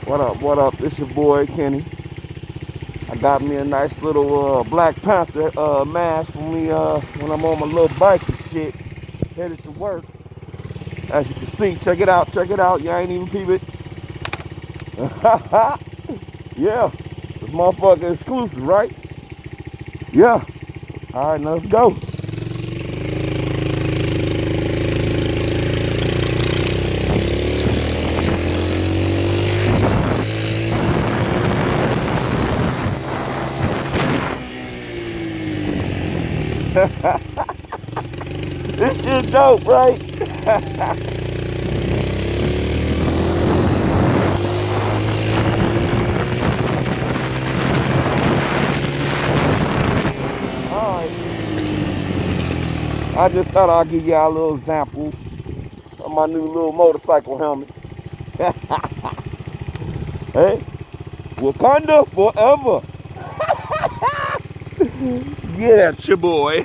What up, what up? This your boy Kenny. I got me a nice little Black Panther mask for me when I'm on my little bike and shit. Headed to work. As you can see, check it out, check it out. You ain't even peep it. Yeah, this motherfucker exclusive, right? Yeah. Alright, let's go. This shit dope, right? Alright. I just thought I'd give y'all a little example of my new little motorcycle helmet. Hey, Wakanda forever. Yeah, that's your boy.